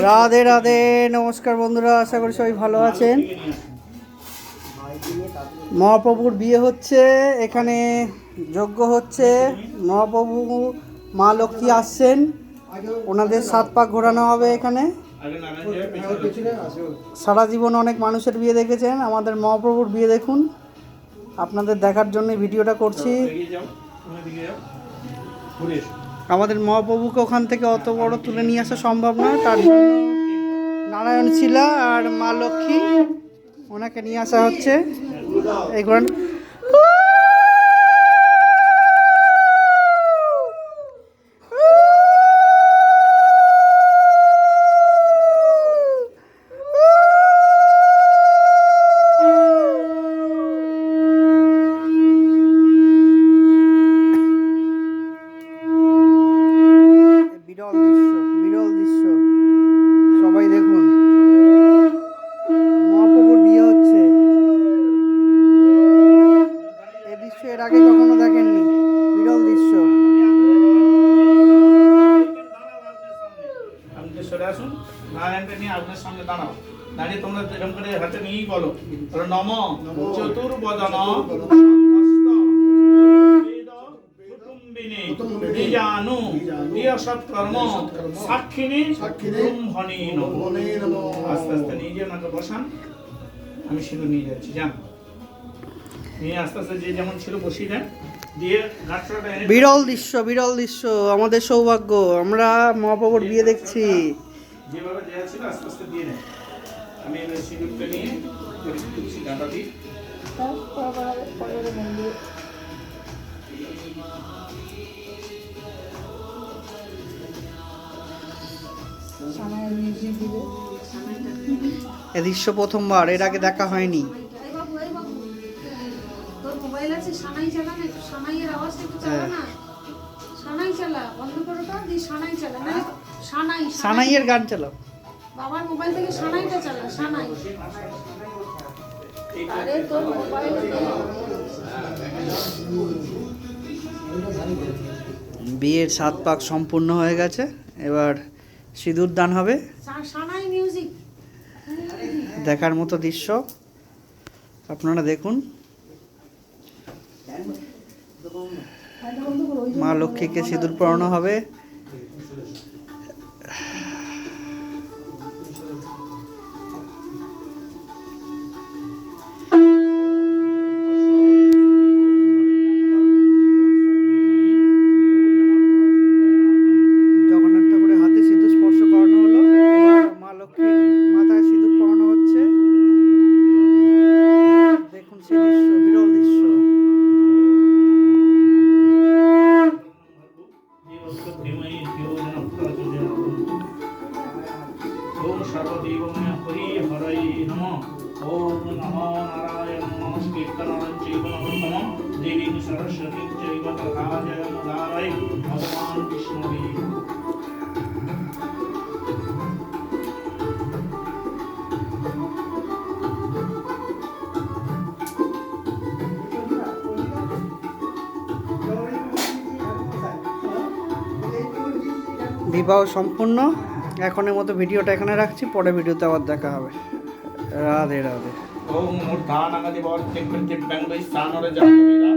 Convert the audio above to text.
রাধে রাধে, নমস্কার বন্ধুরা, আশা করি সবাই ভালো আছেন। মহাপ্রভুর বিয়ে হচ্ছে, এখানে যজ্ঞ হচ্ছে। মহাপ্রভু মা লক্ষ্মী আসছেন, ওনাদের 7 পাক ঘোরানো হবে এখানে। সারা জীবন অনেক মানুষের বিয়ে দেখেছেন, আমাদের মহাপ্রভুর বিয়ে দেখুন। আপনাদের দেখার জন্য ভিডিওটা করছি। আমাদের মহাপ্রভুকে ওখান থেকে অত বড় তুলে নিয়ে আসা সম্ভব নয়, তার জন্য নারায়ণ শিলা আর মা লক্ষ্মী ওনাকে নিয়ে আসা হচ্ছে। এইগুলো বিরল দৃশ্য সবাই দেখুন। মহাপ্রভুর বিয়ে হচ্ছে, এই দৃশ্য এর আগে কখনো দেখেননি। বিরল দৃশ্য। দাঁড়িয়ে তোমরা এরকম করে হাতে নিয়েই বলো নম চতুর্বদন বীজাণু সৎকর্ম সাক্ষিণী ব্রহ্মণী আস্তে আস্তে নিয়ে গিয়ে ওনাকে বসান। আমি সিঁদুর নিয়ে যাচ্ছি, যান নিয়ে আস্তে আস্তে যে যেমন ছিল বসিয়ে দেন। দিয়ে বিরল দৃশ্য, বিরল দৃশ্য, আমাদের সৌভাগ্য, আমরা মহাপ্রভুর বিয়ে দেখছি। যেভাবে দেওয়া ছিল আস্তে আস্তে দিয়ে নেন। আমি এবার সিঁদুরটা নিয়ে তুলছি ডাঁটা দিই। এ দৃশ্য প্রথমবার, এর আগে দেখা হয়নি। সানাইয়ের গান চালাও। বাবার মোবাইল থেকে সানাইটা চালা, সানাই। আরে তোর মোবাইলে বিয়ের 7 পাক সম্পূর্ণ হয়ে গেছে, এবার সিঁদুর দান হবে। সানাই মিউজিক দেখার মতো দৃশ্য, আপনারা দেখুন। মা লক্ষ্মীকে সিঁদুর পরানো হবে। জগন্নাথ ঠাকুরের হাতে সিঁদুর স্পর্শ করানো হলো, এবার মা লক্ষ্মীর মাথায় সিঁদুর পরানো হচ্ছে। দেখুন সেই দৃশ্য, বিরল দৃশ্য। ওম সর্বদেবময় হরি হরৈ নমঃ। ওম নমো নারায়ণ নমস্কৃত্যং চৈব নরোত্তমঃ দেবীং সরস্বতীং চৈব তথা জয়মুদারৈ ভগবান বিষ্ণুবে। বিবাহ সম্পূর্ণ। এখনের মতো ভিডিওটা এখানে রাখছি, পরে ভিডিওতে আবার দেখা হবে। রাধে রাধে। ওম মূর্ধানাগতি বর্তিং প্রত্যেক ব্যঙ্গ স্থানরে জাতবেদা